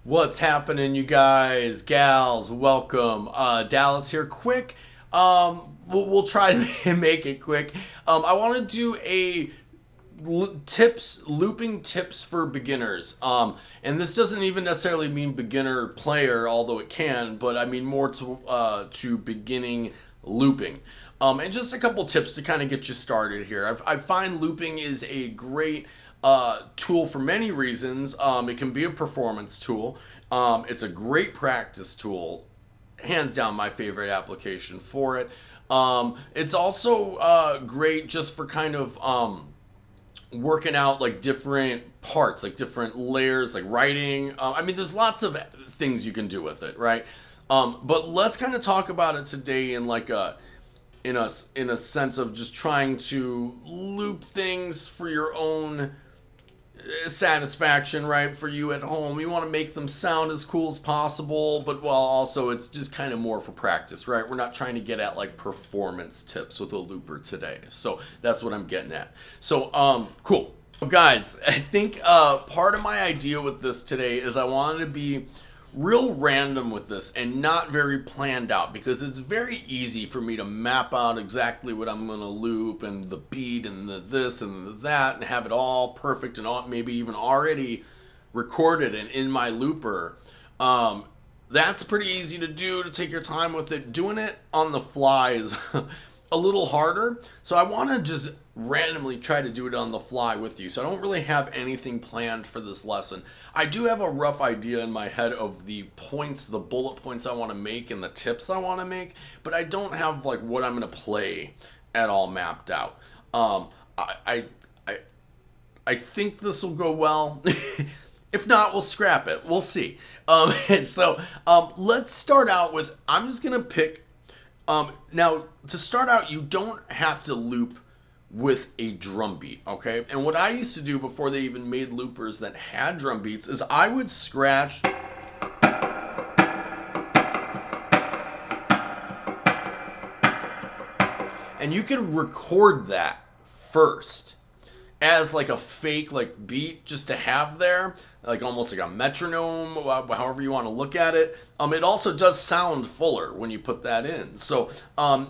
What's happening, you guys, gals? Welcome. Dallas here. Quick. We'll try to make it quick. I want to do a looping tips for beginners. And this doesn't even necessarily mean beginner player, although it can, but I mean more to beginning looping. And just a couple tips to kind of get you started here. I find looping is a great tool for many reasons. It can be a performance tool. It's a great practice tool. Hands down, my favorite application for it. It's also great just for kind of working out like different parts, like different layers, like writing. I mean, there's lots of things you can do with it, right? But let's kind of talk about it today in like in a sense of just trying to loop things for your own satisfaction, right? For you at home, you want to make them sound as cool as possible, but while also it's just kind of more for practice, right? We're not trying to get at like performance tips with a looper today. So that's what I'm getting at. So cool. Well, guys, I think part of my idea with this today is I wanted to be real random with this and not very planned out, because it's very easy for me to map out exactly what I'm going to loop and the beat and the this and the that and have it all perfect and all, maybe even already recorded and in my looper. That's pretty easy to do, to take your time with it. Doing it on the fly is a little harder, so I want to just randomly try to do it on the fly with you. So I don't really have anything planned for this lesson. I do have a rough idea in my head of the points, the bullet points I want to make and the tips I want to make, but I don't have like what I'm going to play at all mapped out. I think this will go well. If not, we'll scrap it. We'll see. Let's start out with, I'm just going to pick. Now, to start out, you don't have to loop with a drum beat, okay? And what I used to do before they even made loopers that had drum beats is I would scratch and you could record that first as like a fake like beat just to have there, like almost like a metronome, however you want to look at it. It also does sound fuller when you put that in. So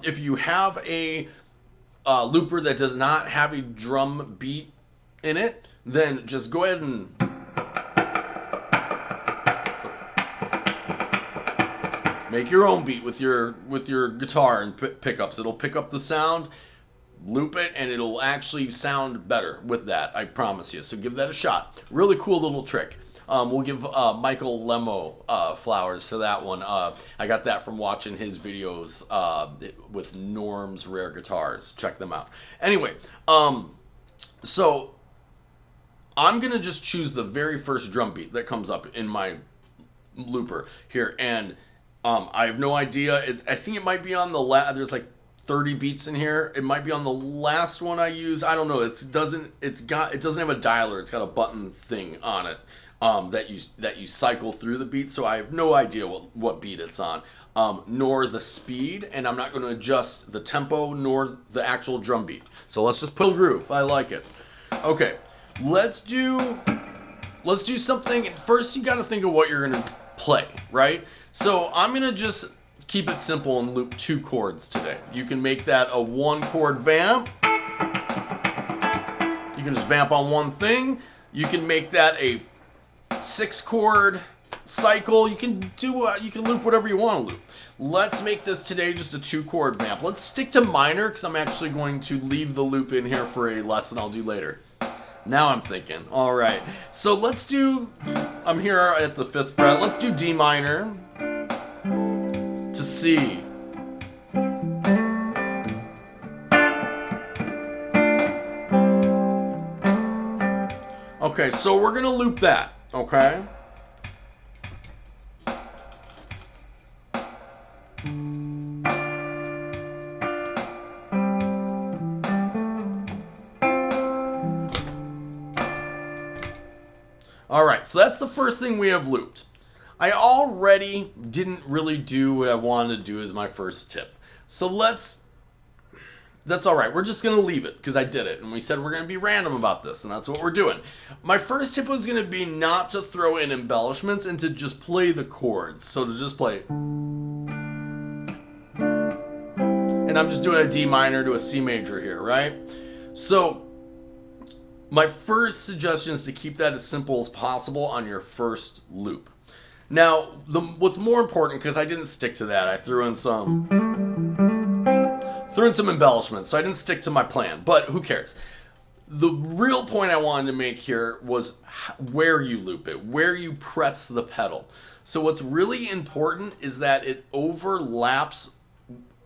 if you have a looper that does not have a drum beat in it, then just go ahead and make your own beat with your guitar and pickups. It'll pick up the sound, loop it, and it'll actually sound better with that, I promise you. So give that a shot. Really cool little trick. We'll give Michael Lemo flowers for that one. I got that from watching his videos with Norm's Rare Guitars. Check them out. Anyway, so I'm going to just choose the very first drum beat that comes up in my looper here. And I have no idea. I think it might be on the there's like 30 beats in here. It might be on the last one I use. I don't know. It doesn't have a dialer. It's got a button thing on it. That you cycle through the beat, so I have no idea what beat it's on, nor the speed, and I'm not going to adjust the tempo nor the actual drum beat. So let's just put a groove. I like it. Okay, let's do something. First, you got to think of what you're going to play, right? So I'm going to just keep it simple and loop 2 chords today. You can make that a 1-chord vamp. You can just vamp on one thing. You can make that a 6-chord cycle. You can loop whatever you want to loop. Let's make this today just a 2-chord vamp. Let's stick to minor, because I'm actually going to leave the loop in here for a lesson I'll do later. Now I'm thinking. All right. So let's do, I'm here at the 5th fret. Let's do D minor to C. Okay, so we're going to loop that. Okay. All right, so that's the first thing we have looped. I already didn't really do what I wanted to do as my first tip. So That's all right. We're just going to leave it because I did it. And we said we're going to be random about this, and that's what we're doing. My first tip was going to be not to throw in embellishments and to just play the chords. So to just play. And I'm just doing a D minor to a C major here, right? So my first suggestion is to keep that as simple as possible on your first loop. Now, what's more important, because I didn't stick to that, I threw in some embellishments, so I didn't stick to my plan, but who cares? The real point I wanted to make here was where you loop it, where you press the pedal. So what's really important is that it overlaps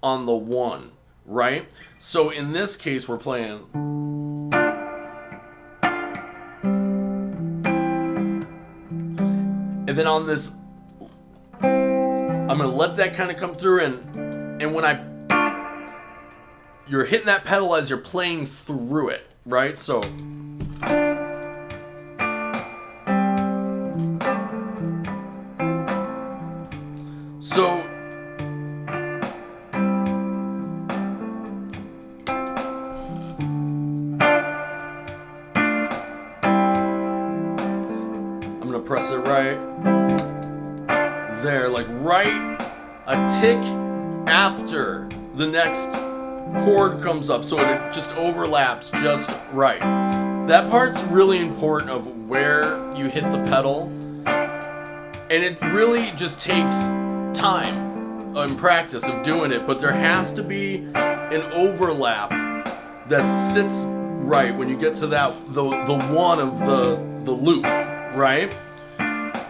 on the one, right? So in this case, we're playing. And then on this, I'm going to let that kind of come through, and when you're hitting that pedal as you're playing through it, right? So I'm going to press it right there, like right a tick after the next chord comes up, so it just overlaps just right. That part's really important of where you hit the pedal, and it really just takes time and practice of doing it, but there has to be an overlap that sits right when you get to that the one of the loop, right?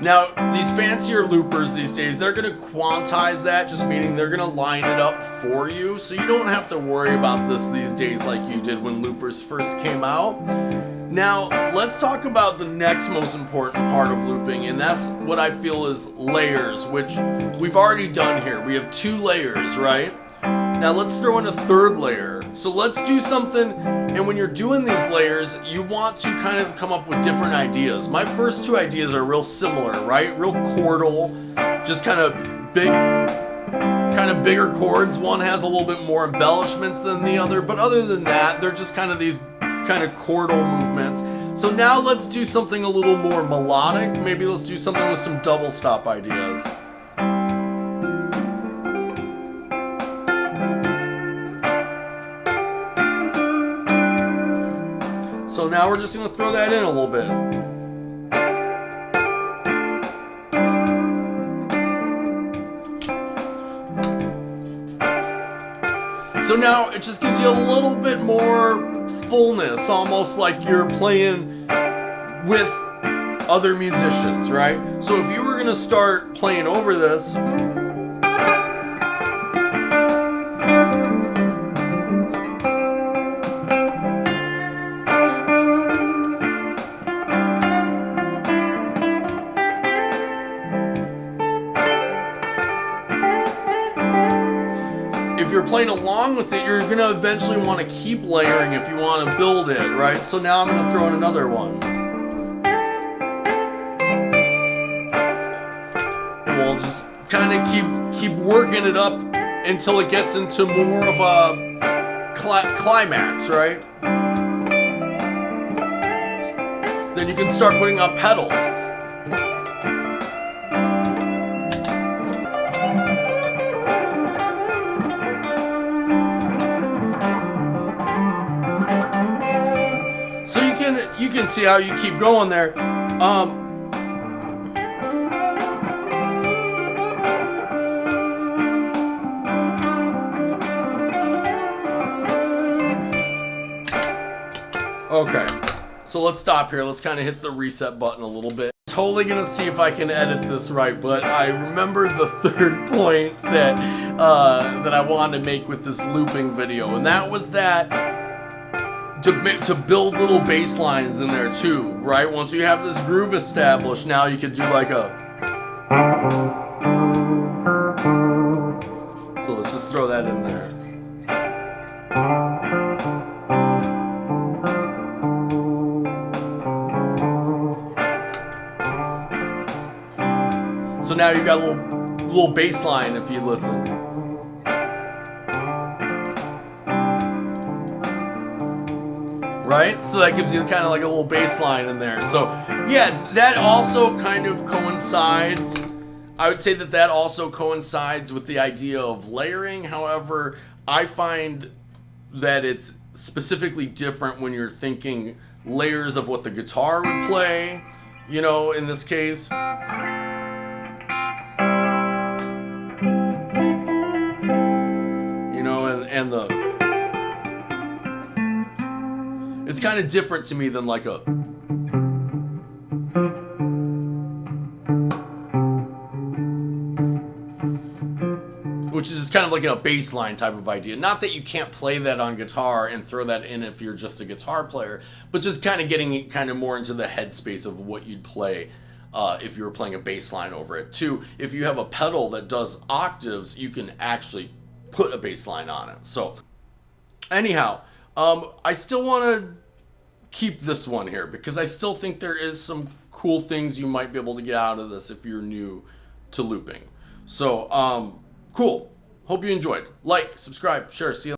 Now, these fancier loopers these days, they're going to quantize that, just meaning they're going to line it up for you, so you don't have to worry about this these days like you did when loopers first came out. Now, let's talk about the next most important part of looping, and that's what I feel is layers, which we've already done here. We have 2 layers, right? Now let's throw in a 3rd layer. So let's do something, and when you're doing these layers, you want to kind of come up with different ideas. My first 2 ideas are real similar, right? Real chordal, just kind of bigger chords. One has a little bit more embellishments than the other, but other than that, they're just kind of these kind of chordal movements. So now let's do something a little more melodic. Maybe let's do something with some double stop ideas. So now we're just going to throw that in a little bit. So now it just gives you a little bit more fullness, almost like you're playing with other musicians, right? So if you were going to start playing over this, if you're playing along with it, you're going to eventually want to keep layering if you want to build it, right? So now I'm going to throw in another one. And we'll just kind of keep working it up until it gets into more of a climax, right? Then you can start putting on pedals. So you can see how you keep going there. Okay, so let's stop here. Let's kind of hit the reset button a little bit. Totally gonna see if I can edit this right, but I remembered the 3rd point that I wanted to make with this looping video, and that was that to build little bass lines in there too, right? Once you have this groove established, now you could do like a. So let's just throw that in there. So now you got a little bass line if you listen. right? So that gives you kind of like a little bass line in there. So yeah, that also kind of coincides. I would say that that also coincides with the idea of layering. However, I find that it's specifically different when you're thinking layers of what the guitar would play, you know, in this case. You know, and the... It's kind of different to me than like a... Which is kind of like a bass line type of idea. Not that you can't play that on guitar and throw that in if you're just a guitar player, but just kind of getting it kind of more into the headspace of what you'd play if you were playing a bass line over it. Two, if you have a pedal that does octaves, you can actually put a bass line on it. So anyhow, I still want to keep this one here because I still think there is some cool things you might be able to get out of this if you're new to looping. So, cool. Hope you enjoyed. Like, subscribe, share, see you.